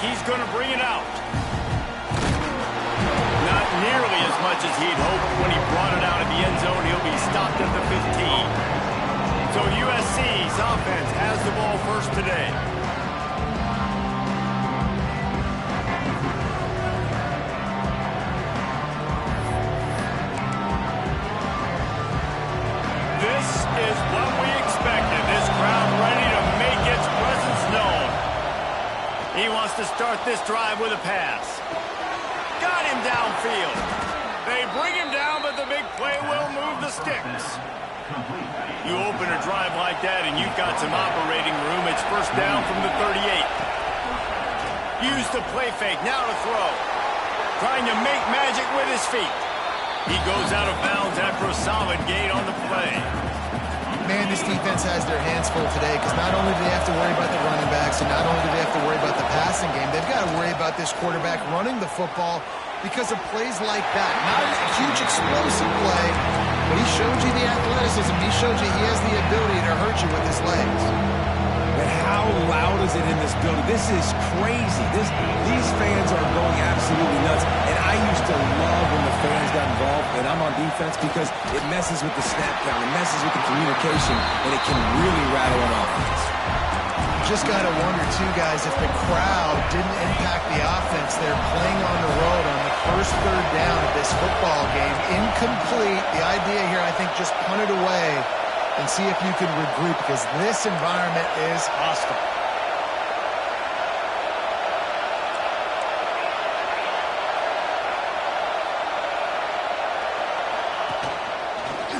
he's going to bring it out. Not nearly as much as he'd hoped when he brought it out of the end zone. He'll be stopped at the 15. So USC's offense has the ball first today. This is what we expected. This crowd ready to make its presence known. He wants to start this drive with a pass. Got him downfield. They bring him down, but the big play will move the sticks. You open a drive like that and you've got some operating room. It's first down from the 38. Use the play fake, now to throw. Trying to make magic with his feet. He goes out of bounds after a solid gain on the play. Man, this defense has their hands full today because not only do they have to worry about the running backs and not only do they have to worry about the passing game, they've got to worry about this quarterback running the football because of plays like that. Not a huge explosive play, but he showed you the athleticism. He showed you he has the ability to hurt you with his legs. But how loud is it in this building? This is crazy. These fans are going absolutely nuts. And I used to love when the fans got involved and I'm on defense because it messes with the snap count, it messes with the communication, and it can really rattle an offense. Just got to wonder, too, guys, if the crowd didn't impact the offense. They're playing on the road on the first third down of this football game. Incomplete. The idea here, I think, just punt it away and see if you can regroup because this environment is hostile.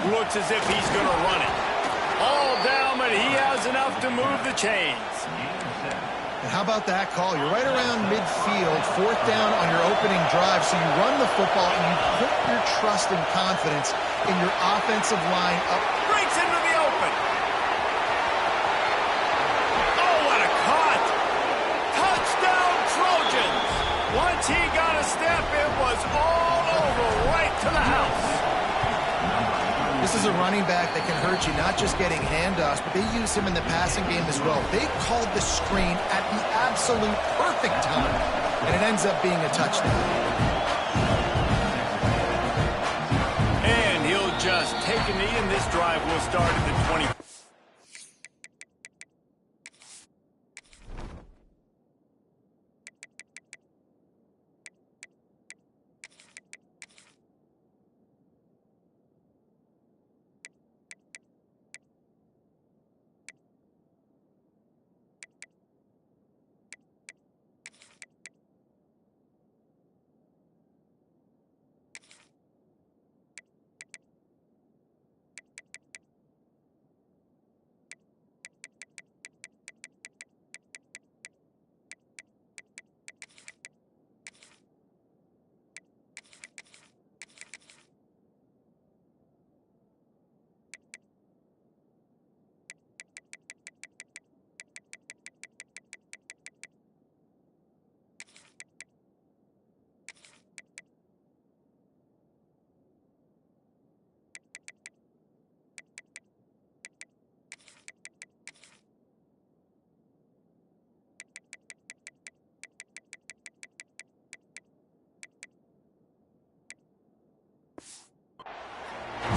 Looks as if he's going to run it. All down, but he has enough to move the chains. And how about that call? You're right around midfield, fourth down on your opening drive, so you run the football and you put your trust and confidence in your offensive line up. Breaks into the open. Oh, what a cut. Touchdown, Trojans. Once he got a step, it was all over, right to the house. This is a running back that can hurt you, not just getting handoffs, but they use him in the passing game as well. They called the screen at the absolute perfect time, and it ends up being a touchdown. And he'll just take a knee, and this drive will start at the 20.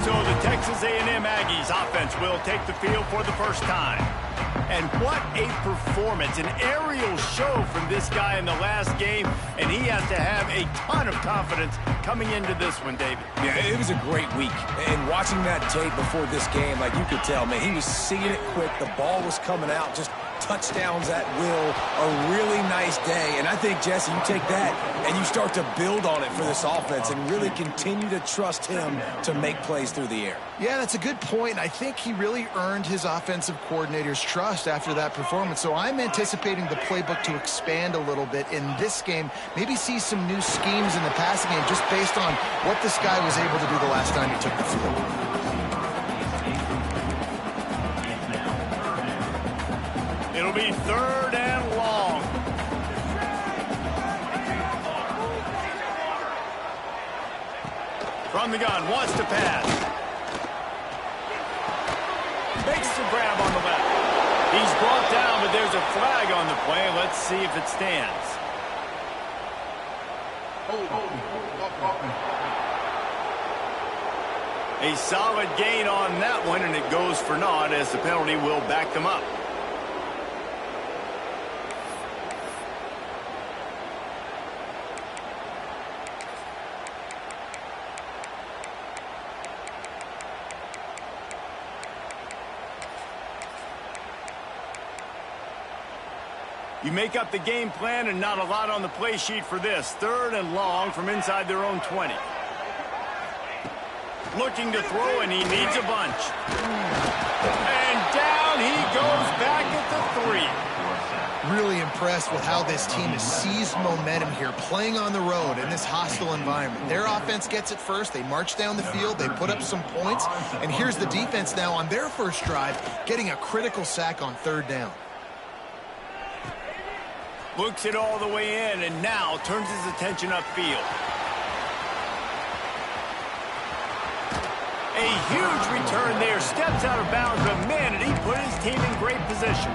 So the Texas A&M Aggies offense will take the field for the first time. And what a performance, an aerial show from this guy in the last game, and he has to have a ton of confidence coming into this one, David. Yeah, it was a great week. And watching that tape before this game, like you could tell, man, he was seeing it quick. The ball was coming out, just touchdowns at will. A really nice day. And I think, Jesse, you take that and you start to build on it for this offense and really continue to trust him to make plays through the air. Yeah, that's a good point. I think he really earned his offensive coordinator's trust after that performance. So I'm anticipating the playbook to expand a little bit in this game. Maybe see some new schemes in the passing game just based on what this guy was able to do the last time he took the field. It'll be third and long. From the gun, wants to pass. Makes the grab on the left. He's brought down, but there's a flag on the play. Let's see if it stands. A solid gain on that one, and it goes for naught as the penalty will back them up. You make up the game plan and not a lot on the play sheet for this. 3rd and long from inside their own 20. Looking to throw, and he needs a bunch. And down he goes back at the 3. Really impressed with how this team has seized momentum here, playing on the road in this hostile environment. Their offense gets it first. They march down the field. They put up some points. And here's the defense now on their first drive, getting a critical sack on 3rd down. Looks it all the way in, and now turns his attention upfield. A huge return there, steps out of bounds, but man, did he put his team in great position.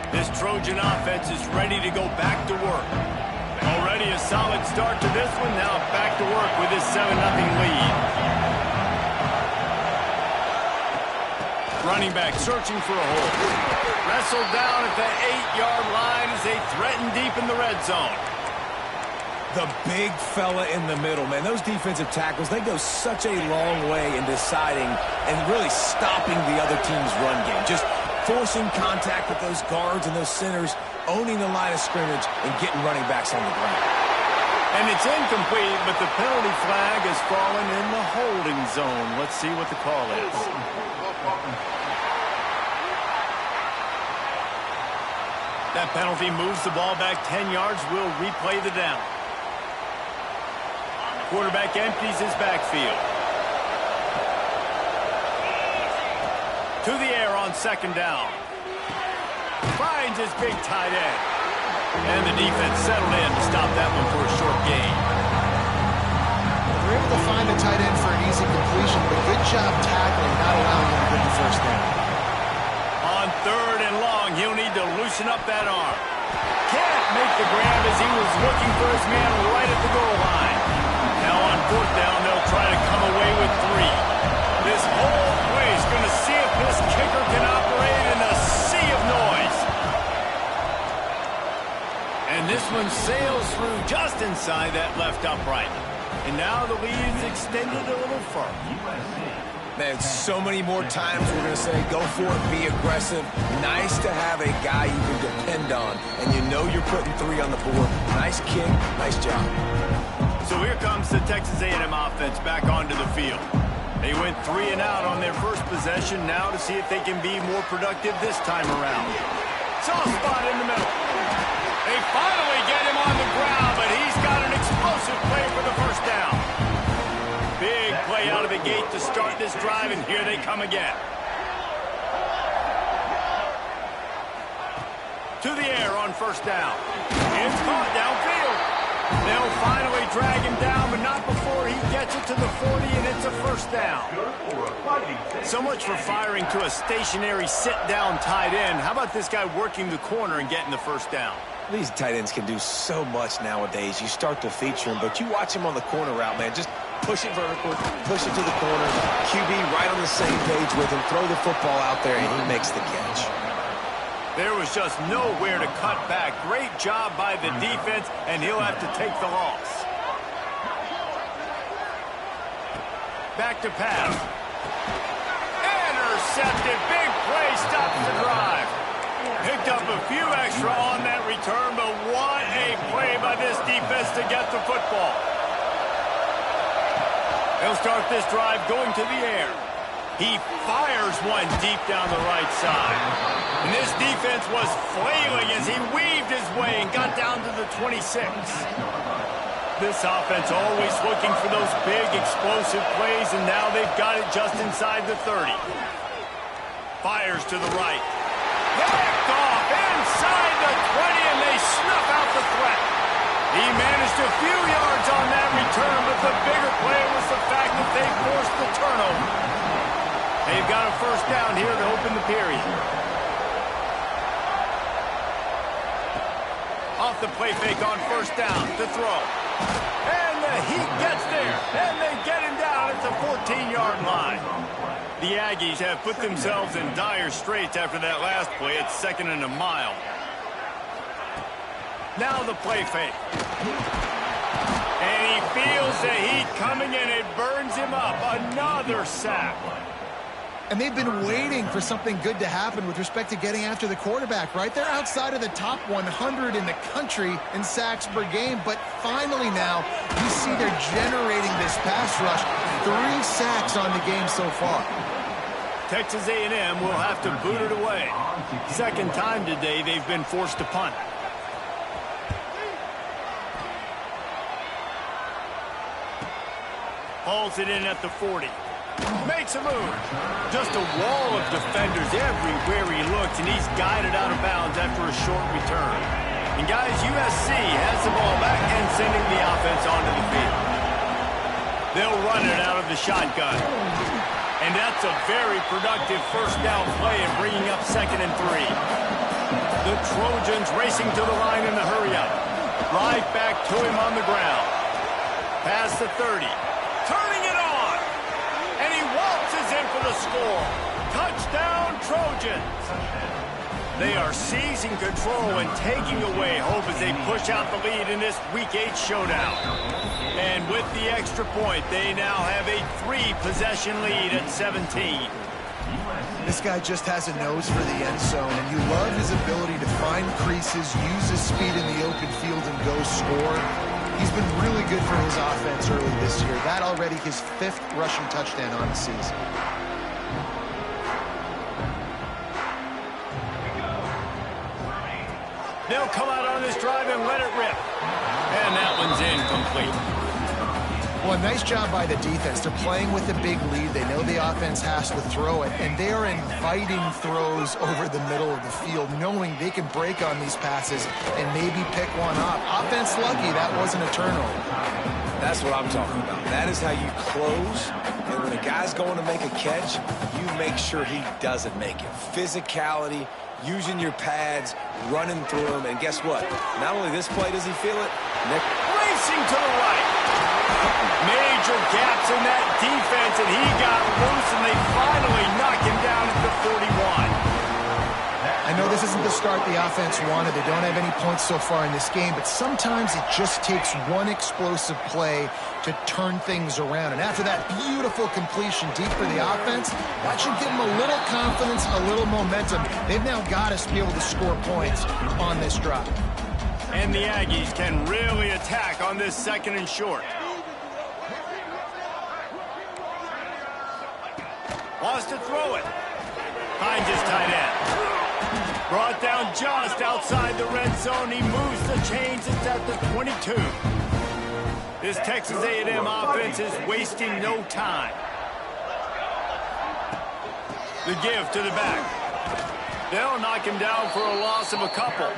This Trojan offense is ready to go back to work. Already a solid start to this one, now back to work with his 7-0 lead. Running back searching for a hole. Wrestled down at the 8-yard line as they threaten deep in the red zone. The big fella in the middle, man. Those defensive tackles, they go such a long way in deciding and really stopping the other team's run game. Just forcing contact with those guards and those centers, owning the line of scrimmage, and getting running backs on the ground. And it's incomplete, but the penalty flag has fallen in the holding zone. Let's see what the call is. That penalty moves the ball back 10 yards. We'll replay the down. Quarterback empties his backfield. To the air on 2nd down. Finds his big tight end. And the defense settled in to stop that one for a short gain. They're able to find the tight end for an easy completion, but good job tackling, not allowing him to get the first down. On 3rd and long, he'll need to loosen up that arm. Can't make the grab as he was looking for his man right at the goal line. Now on 4th down, they'll try to come away with 3. This whole place going to see if this kicker can operate in a sea of noise. And this one sails through just inside that left upright. And now the lead is extended a little further. Man, so many more times we're going to say, go for it, be aggressive. Nice to have a guy you can depend on, and you know you're putting 3 on the board. Nice kick, nice job. So here comes the Texas A&M offense back onto the field. They went 3 and out on their first possession, now to see if they can be more productive this time around. Soft spot in the middle. They finally get him on the ground, but he's got an explosive play for the first down. Big play out of the gate to start this drive, and here they come again. To the air on 1st down. It's caught downfield. They'll finally drag him down, but not before he gets it to the 40, and it's a 1st down. So much for firing to a stationary sit-down tight end. How about this guy working the corner and getting the 1st down? These tight ends can do so much nowadays. You start to feature him, but you watch him on the corner route, man. Just push it vertical, push it to the corner. QB right on the same page with him. Throw the football out there, and he makes the catch. There was just nowhere to cut back. Great job by the defense, and he'll have to take the loss. Back to pass. Intercepted. Big play stops the drive. Picked up a few extra on that return, but what a play by this defense to get the football. They'll start this drive going to the air. He fires one deep down the right side. And this defense was flailing as he weaved his way and got down to the 26. This offense always looking for those big explosive plays, and now they've got it just inside the 30. Fires to the right. Picked off inside the 20, and they snuff out the threat. He managed a few yards on that return, but the bigger play was the fact that they forced the turnover. They've got a 1st down here to open the period. Off the play fake on 1st down to throw. And the Heat gets there, and they get him down at the 14-yard line. The Aggies have put themselves in dire straits after that last play. It's 2nd and a mile. Now the play fake. And he feels the heat coming, and it burns him up. Another sack. And they've been waiting for something good to happen with respect to getting after the quarterback, right? They're outside of the top 100 in the country in sacks per game, but finally now you see they're generating this pass rush. 3 sacks on the game so far. Texas A&M will have to boot it away. Second time today they've been forced to punt. Hauls it in at the 40. Makes a move. Just a wall of defenders everywhere he looks, and he's guided out of bounds after a short return. And guys, USC has the ball back and sending the offense onto the field. They'll run it out of the shotgun. And that's a very productive first down play and bringing up 2nd and 3. The Trojans racing to the line in the hurry up. Right back to him on the ground. Past the 30. Turning it on. And he waltzes in for the score. Touchdown, Trojans. They are seizing control and taking away hope as they push out the lead in this Week 8 showdown. And with the extra point, they now have a 3-possession lead at 17. This guy just has a nose for the end zone, and you love his ability to find creases, use his speed in the open field, and go score. He's been really good for his offense early this year. That already his 5th rushing touchdown on the season. They'll come out on this drive and let it rip. And that one's incomplete. Well, nice job by the defense. They're playing with a big lead. They know the offense has to throw it, and they are inviting throws over the middle of the field, knowing they can break on these passes and maybe pick one off. Offense lucky that wasn't a turnover. That's what I'm talking about. That is how you close. And when a guy's going to make a catch, you make sure he doesn't make it. Physicality, using your pads, running through them. And guess what? Not only this play does he feel it, racing to the right. Major gaps in that defense, and he got loose, and they finally knock him down at the 41. I know this isn't the start the offense wanted. They don't have any points so far in this game, but sometimes it just takes one explosive play to turn things around. And after that beautiful completion deep for the offense, that should give them a little confidence, a little momentum. They've now got to be able to score points on this drive. And the Aggies can really attack on this 2nd and short. Wants to throw it. Finds his tight end. Brought down just outside the red zone. He moves the chains. It's at the 22. This Texas A&M offense is wasting no time. The give to the back. They'll knock him down for a loss of a couple.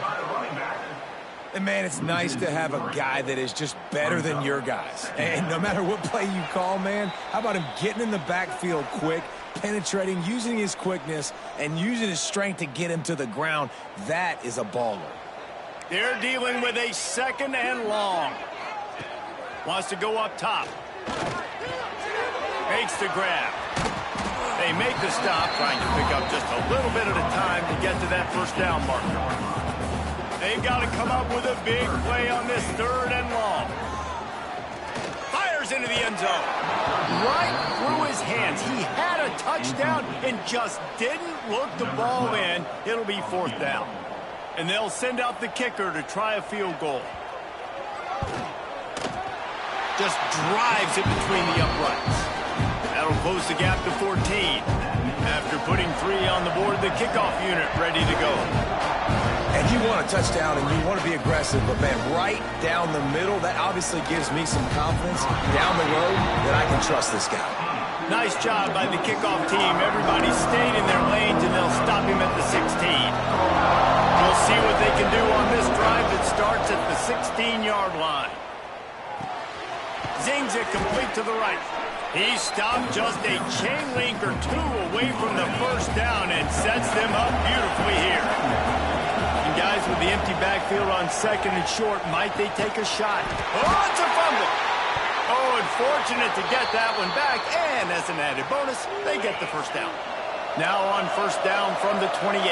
And, man, it's nice to have a guy that is just better than your guys. And no matter what play you call, man, how about him getting in the backfield quick, penetrating, using his quickness, and using his strength to get him to the ground? That is a baller. They're dealing with a 2nd and long. Wants to go up top. Makes the grab. They make the stop, trying to pick up just a little bit at a time to get to that first down marker. They've got to come up with a big play on this 3rd and long. Fires into the end zone. Right through his hands. He had a touchdown and just didn't look the ball in. It'll be 4th down. And they'll send out the kicker to try a field goal. Just drives it between the uprights. That'll close the gap to 14. After putting 3 on the board, the kickoff unit ready to go. And you want a touchdown and you want to be aggressive, but, man, right down the middle, that obviously gives me some confidence down the road that I can trust this guy. Nice job by the kickoff team. Everybody stayed in their lanes, and they'll stop him at the 16. We'll see what they can do on this drive that starts at the 16-yard line. Zings it complete to the right. He stopped just a chain link or 2 away from the first down and sets them up beautifully here. Guys, with the empty backfield on second and short. Might they take a shot? Oh, it's a fumble. Oh, unfortunate to get that one back. And as an added bonus, they get the first down. Now on first down from the 28.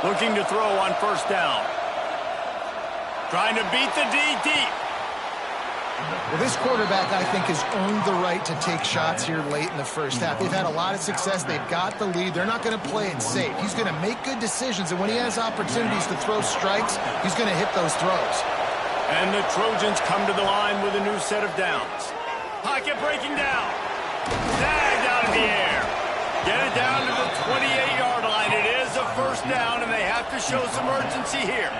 Looking to throw on first down. Trying to beat the D deep. Well, this quarterback, I think, has earned the right to take shots here late in the first half. They've had a lot of success. They've got the lead. They're not going to play it safe. He's going to make good decisions, and when he has opportunities to throw strikes, he's going to hit those throws. And the Trojans come to the line with a new set of downs. Pocket breaking down. Snagged out of the air. Get it down to the 28-yard line. It is a first down, and they have to show some urgency here.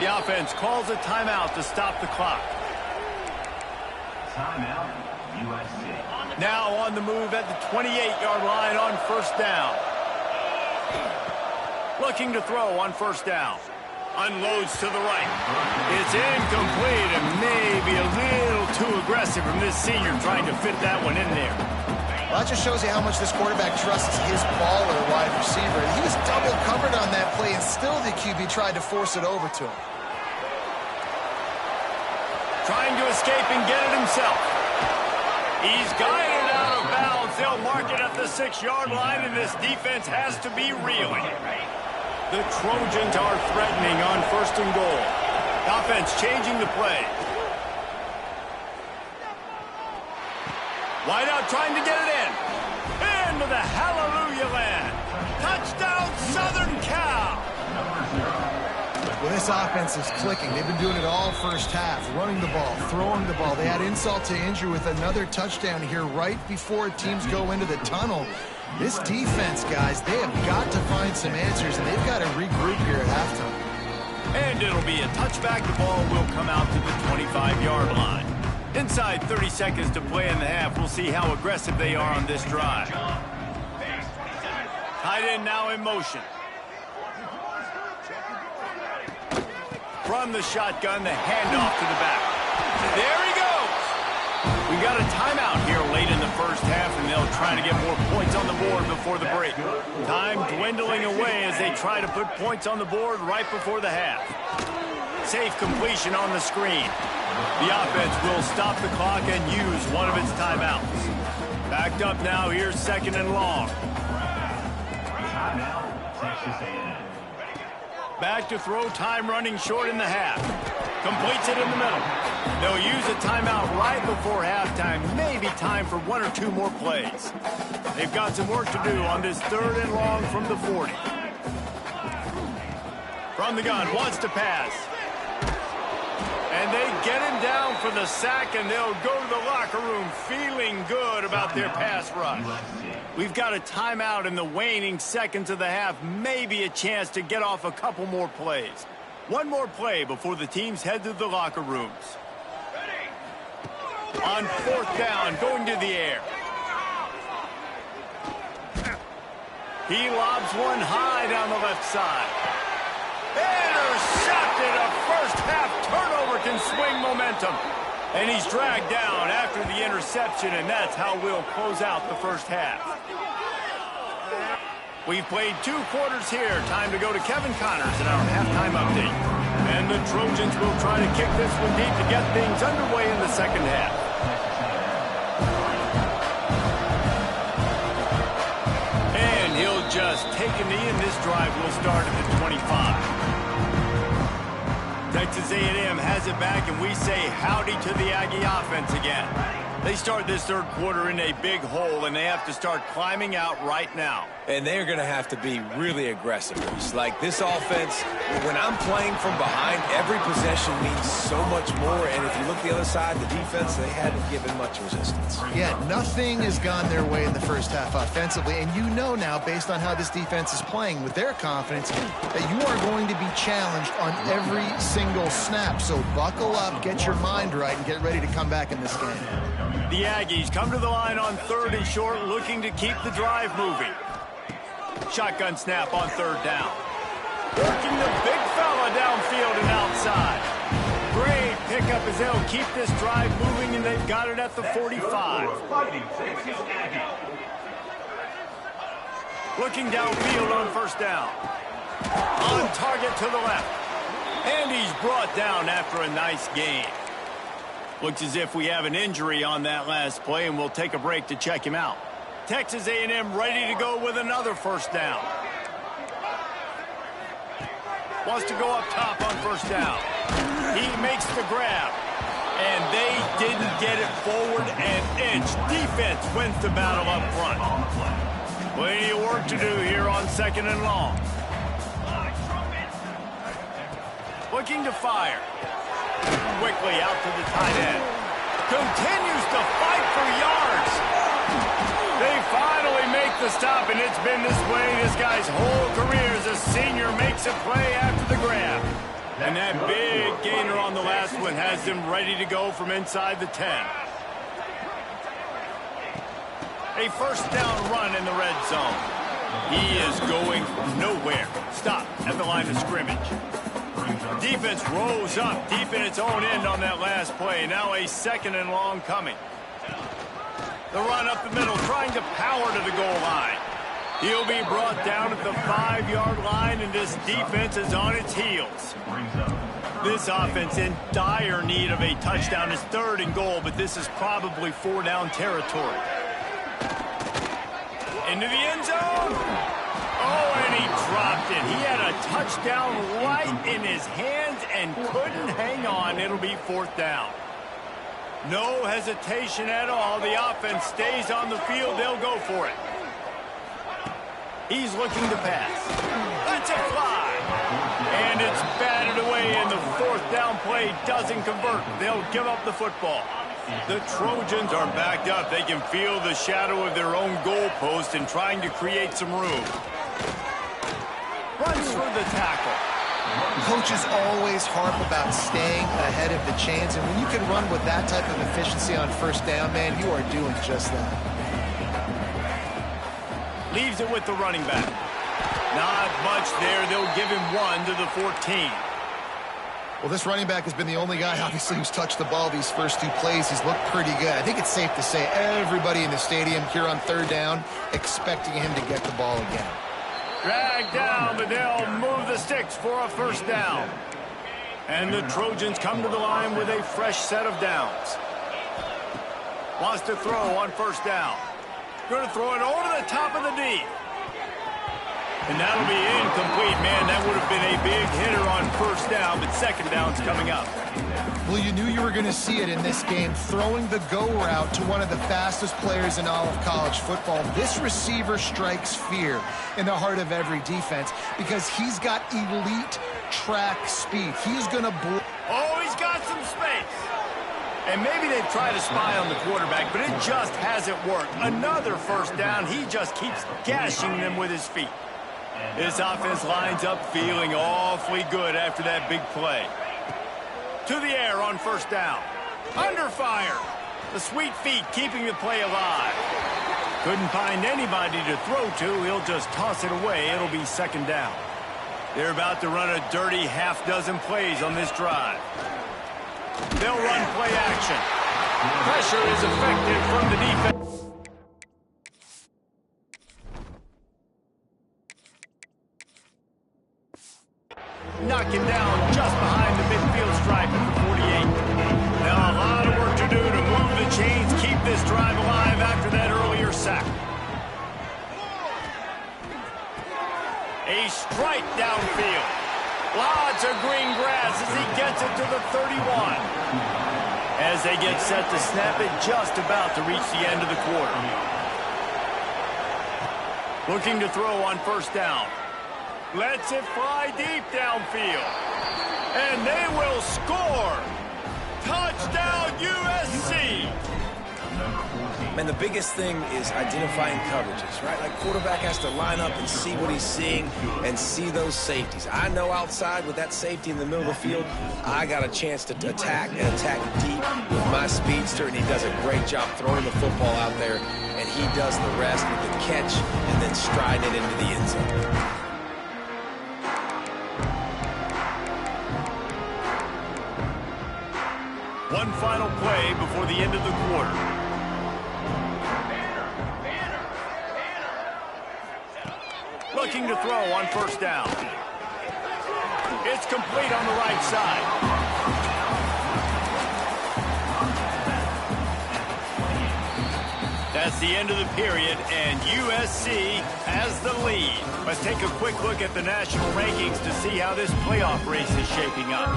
The offense calls a timeout to stop the clock. Timeout, USC. Now on the move at the 28-yard line on first down. Looking to throw on first down. Unloads to the right. It's incomplete and maybe a little too aggressive from this senior trying to fit that one in there. Well, that just shows you how much this quarterback trusts his baller wide receiver. He was double covered on that play, and still the QB tried to force it over to him. Trying to escape and get it himself. He's got it out of bounds. They'll mark it at the 6-yard line, and this defense has to be reeling. The Trojans are threatening on first and goal. Offense changing the play. Wideout trying to get it in. Into the hallelujah land. Touchdown, Southern Cal. Well, this offense is clicking. They've been doing it all first half, running the ball, throwing the ball. They had insult to injury with another touchdown here right before teams go into the tunnel. This defense, guys, they have got to find some answers, and they've got to regroup here at halftime. And it'll be a touchback. The ball will come out to the 25-yard line. Inside 30 seconds to play in the half. We'll see how aggressive they are on this drive. Tight end now in motion. From the shotgun, the handoff to the back. There he goes. We got a timeout here late in the first half, and they'll try to get more points on the board before the break. Time dwindling away as they try to put points on the board right before the half. Safe completion on the screen. The offense will stop the clock and use one of its timeouts. Backed up now, here's second and long. Timeout, Texas A&M. Back to throw, time running short in the half. Completes it in the middle. They'll use a timeout right before halftime. Maybe time for one or two more plays. They've got some work to do on this third and long from the 40. From the gun, wants to pass. And they get him down for the sack, and they'll go to the locker room feeling good about their pass rush. We've got a timeout in the waning seconds of the half, maybe a chance to get off a couple more plays. One more play before the teams head to the locker rooms. On fourth down, going to the air. He lobs one high down the left side. Intercepted. A first half turnover can swing momentum. And he's dragged down after the interception, and that's how we'll close out the first half. We've played 2 quarters here. Time to go to Kevin Connors in our halftime update. And the Trojans will try to kick this one deep to get things underway in the second half. And he'll just take a knee, and this drive will start at the 25. Texas A&M has it back, and we say howdy to the Aggie offense again. They start this third quarter in a big hole, and they have to start climbing out right now. And they're going to have to be really aggressive. It's like this offense, when I'm playing from behind, every possession means so much more. And if you look the other side, the defense, they hadn't given much resistance. Yeah, nothing has gone their way in the first half offensively. And you know now, based on how this defense is playing with their confidence, that you are going to be challenged on every single snap. So buckle up, get your mind right, and get ready to come back in this game. The Aggies come to the line on third and short, looking to keep the drive moving. Shotgun snap on third down. Working the big fella downfield and outside. Great pickup as they'll keep this drive moving, and they've got it at the 45. Looking downfield on first down. On target to the left. And he's brought down after a nice gain. Looks as if we have an injury on that last play, and we'll take a break to check him out. Texas A&M ready to go with another first down. Wants to go up top on first down. He makes the grab. And they didn't get it forward an inch. Defense wins the battle up front. Plenty of work to do here on 2nd and long. Looking to fire. Quickly out to the tight end. Continues to fight for yards. They finally make the stop, and it's been this way this guy's whole career as a senior makes a play after the grab. And that big gainer on the last one has them ready to go from inside the 10. A first down run in the red zone. He is going nowhere. Stop at the line of scrimmage. Defense rose up deep in its own end on that last play. Now a 2nd and long coming. The run up the middle, trying to power to the goal line. He'll be brought down at the 5-yard line, and this defense is on its heels. This offense in dire need of a touchdown. Is 3rd and goal, but this is probably 4-down territory. Into the end zone. Oh, and he dropped it. He had a touchdown right in his hands and couldn't hang on. It'll be 4th down. No hesitation at all. The offense stays on the field. They'll go for it. He's looking to pass. Let's it fly. And it's batted away, and the 4th down play doesn't convert. They'll give up the football. The Trojans are backed up. They can feel the shadow of their own goalpost and trying to create some room. Runs through the tackle. Coaches always harp about staying ahead of the chains, and when you can run with that type of efficiency on first down, man, you are doing just that. Leaves it with the running back. Not much there. They'll give him 1 to the 14. Well, this running back has been the only guy, obviously, who's touched the ball these first 2 plays. He's looked pretty good. I think it's safe to say everybody in the stadium here on 3rd down expecting him to get the ball again. Dragged down, but they'll move the sticks for a first down. And the Trojans come to the line with a fresh set of downs. Wants to throw on first down. Going to throw it over the top of the D. And that'll be incomplete, man. That would have been a big hitter on first down, but 2nd down's coming up. Well, you knew you were going to see it in this game, throwing the go route to one of the fastest players in all of college football. This receiver strikes fear in the heart of every defense because he's got elite track speed. He's going to Oh, he's got some space. And maybe they've tried to spy on the quarterback, but it just hasn't worked. Another first down. He just keeps gashing them with his feet. This offense lines up feeling awfully good after that big play. To the air on first down. Under fire. The sweet feet keeping the play alive. Couldn't find anybody to throw to. He'll just toss it away. It'll be 2nd down. They're about to run a dirty half-dozen plays on this drive. They'll run play action. Pressure is effective from the defense. Knock him down just behind the midfield stripe at the 48. Now a lot of work to do to move the chains, keep this drive alive after that earlier sack. A strike downfield. Lots of green grass as he gets it to the 31. As they get set to snap it, just about to reach the end of the quarter. Looking to throw on first down. Lets it fly deep downfield. And they will score. Touchdown, USC. And the biggest thing is identifying coverages, right? Like quarterback has to line up and see what he's seeing and see those safeties. I know outside with that safety in the middle of the field, I got a chance to attack and attack deep with my speedster, and he does a great job throwing the football out there, and he does the rest with the catch and then stride it into the end zone. One final play before the end of the quarter. Looking to throw on first down. It's complete on the right side. That's the end of the period, and USC has the lead. Let's take a quick look at the national rankings to see how this playoff race is shaping up.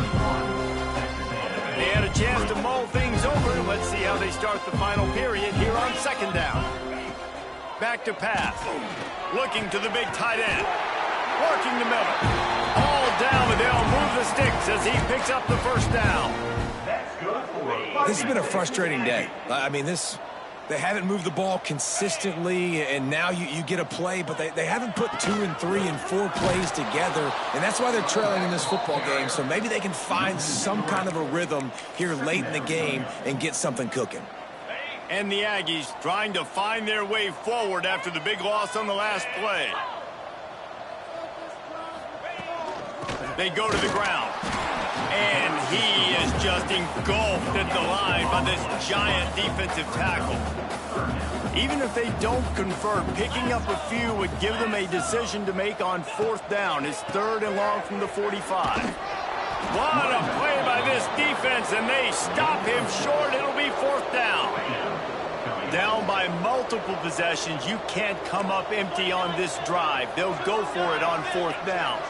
They had a chance to mull things over. Let's see how they start the final period here on second down. Back to pass. Looking to the big tight end. Working the middle. All down, but they'll move the sticks as he picks up the first down. This has been a frustrating day. I mean, they haven't moved the ball consistently, and now you get a play, but they haven't put 2 and 3 and 4 plays together, and that's why they're trailing in this football game. So maybe they can find some kind of a rhythm here late in the game and get something cooking. And the Aggies trying to find their way forward after the big loss on the last play. They go to the ground. And he is just engulfed at the line by this giant defensive tackle. Even if they don't convert, picking up a few would give them a decision to make on fourth down. It's 3rd and long from the 45. What a play by this defense, and they stop him short. It'll be 4th down. Down by multiple possessions. You can't come up empty on this drive. They'll go for it on 4th down.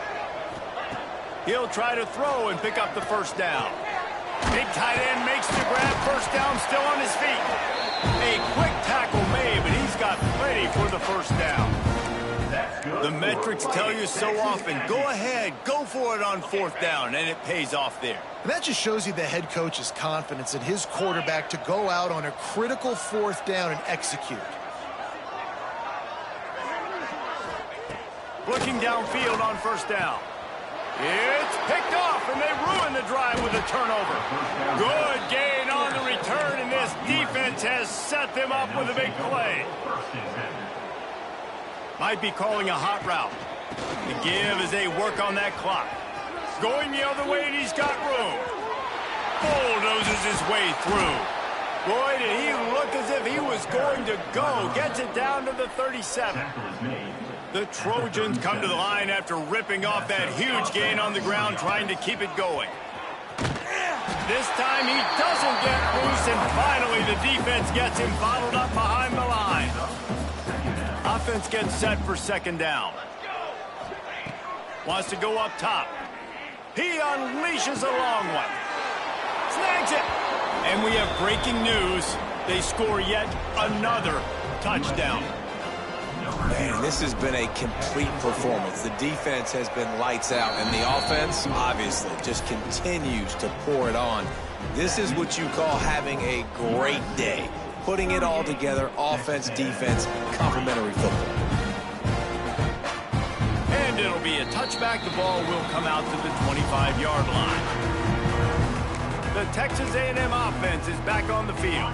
He'll try to throw and pick up the first down. Big tight end makes the grab. First down, still on his feet. A quick tackle made, but he's got plenty for the first down. The metrics tell you so often, go ahead, go for it on 4th down, and it pays off there. And that just shows you the head coach's confidence in his quarterback to go out on a critical 4th down and execute. Looking downfield on first down. It's picked off, and they ruin the drive with a turnover. Good gain on the return, and this defense has set them up with a big play. Might be calling a hot route. The give as they work on that clock. Going the other way, and he's got room. Bulldozes his way through. Boy, did he look as if he was going to go. Gets it down to the 37. The Trojans come to the line after ripping off that huge gain on the ground, trying to keep it going. This time he doesn't get loose, and finally the defense gets him bottled up behind the line. Offense gets set for second down. Wants to go up top. He unleashes a long one. Snags it. And we have breaking news. They score yet another touchdown. Man, this has been a complete performance. The defense has been lights out, and the offense, obviously, just continues to pour it on. This is what you call having a great day. Putting it all together, offense, defense, complementary football. And it'll be a touchback. The ball will come out to the 25-yard line. The Texas A&M offense is back on the field.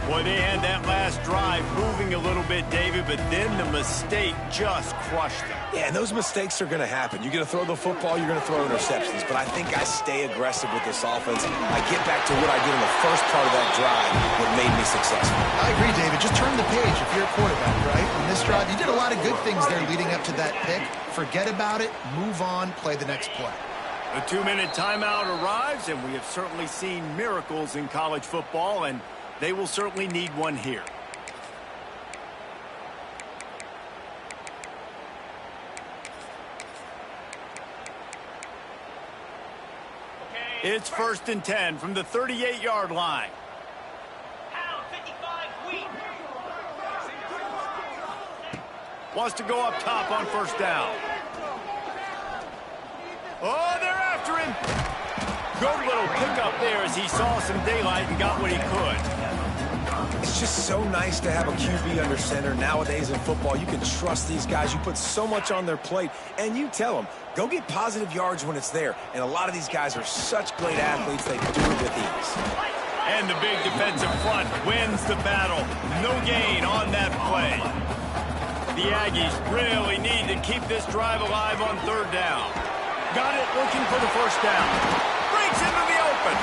Boy, they had that last drive moving a little bit, David, but then the mistake just crushed them. Yeah, and those mistakes are going to happen. You're going to throw the football, you're going to throw interceptions. But I think I stay aggressive with this offense. I get back to what I did in the first part of that drive that made me successful. I agree, David. Just turn the page if you're a quarterback, right? In this drive, you did a lot of good things there leading up to that pick. Forget about it, move on, play the next play. A 2-minute timeout arrives, and we have certainly seen miracles in college football, and they will certainly need one here. It's 1st and 10 from the 38-yard line. Wants to go up top on first down. Oh, they're after him. Good little pickup there as he saw some daylight and got what he could. It's just so nice to have a QB under center. Nowadays in football, you can trust these guys. You put so much on their plate, and you tell them, go get positive yards when it's there. And a lot of these guys are such great athletes, they do it with ease. And the big defensive front wins the battle. No gain on that play. The Aggies really need to keep this drive alive on third down. Got it, looking for the first down. Breaks into the open.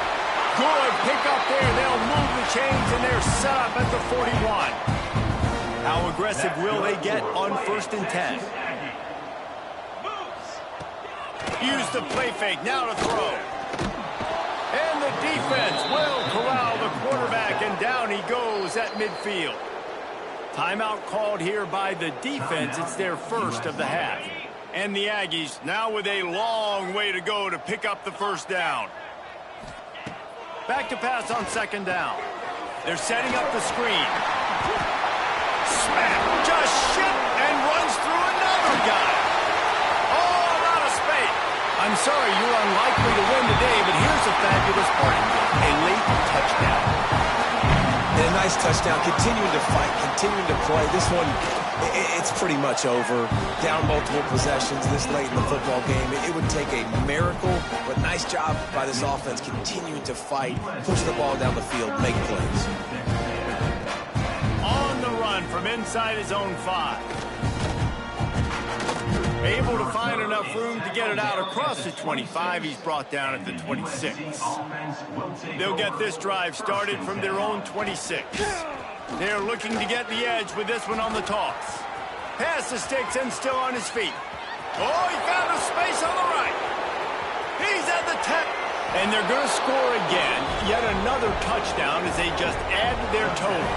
Good pickup there. They'll move the chains, and they're set up at the 41. How aggressive will they get on 1st and 10? Use the play fake, now to throw. And the defense will corral the quarterback, and down he goes at midfield. Timeout called here by the defense. It's their first of the half. And the Aggies now with a long way to go to pick up the first down. Back to pass on second down. They're setting up the screen. Smack! Just shipped and runs through another guy. Oh, a lot of space. I'm sorry, you're unlikely to win today, but here's a fabulous part. A late touchdown. And a nice touchdown. Continuing to fight, continuing to play. This one, it's pretty much over. Down multiple possessions this late in the football game. It would take a miracle, but nice job by this offense continuing to fight, push the ball down the field, make plays. On the run from inside his own 5. Able to find enough room to get it out across the 25. He's brought down at the 26. They'll get this drive started from their own 26. They're looking to get the edge with this one on the toss. Pass the sticks and still on his feet. Oh, he found a space on the right. He's at the 10. And they're going to score again. Yet another touchdown as they just add to their total.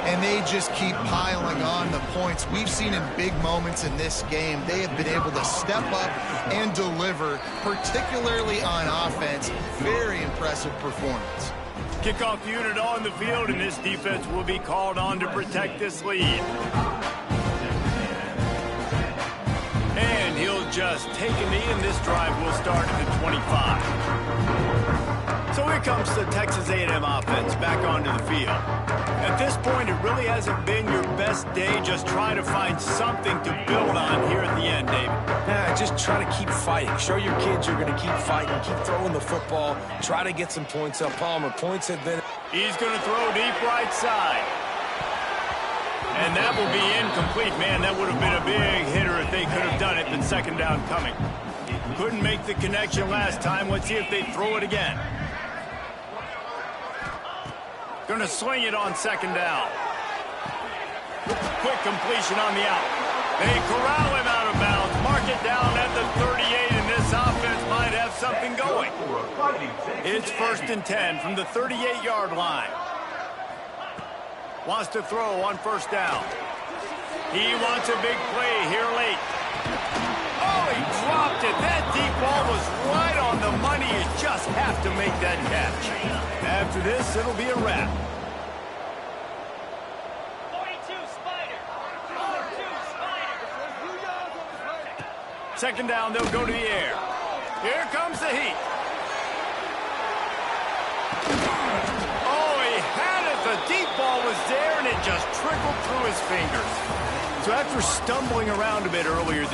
And they just keep piling on the points. We've seen in big moments in this game, they have been able to step up and deliver, particularly on offense. Very impressive performance. Kickoff unit on the field, and this defense will be called on to protect this lead. And he'll just take a knee, and this drive will start at the 25. So here comes the Texas A&M offense back onto the field. At this point, it really hasn't been your best day. Just try to find something to build on here at the end, David. Yeah, just try to keep fighting. Show your kids you're going to keep fighting, keep throwing the football, try to get some points up. Palmer, points have been... He's going to throw deep right side. And that will be incomplete. Man, that would have been a big hitter if they could have done it, but second down coming. Couldn't make the connection last time. Let's see if they throw it again. Going to swing it on second down. Quick completion on the out. They corral him out of bounds. Mark it down at the 38, and this offense might have something going. It's 1st and 10 from the 38-yard line. Wants to throw on first down. He wants a big play here late. Oh, he dropped it. That deep ball was right on the money. You just have to make that catch. After this, it'll be a wrap. 42 Spider. 42 Spider. Second down, they'll go to the air. Here comes the heat. Oh, he had it. The deep ball was there, and it just trickled through his fingers. So after stumbling around a bit earlier,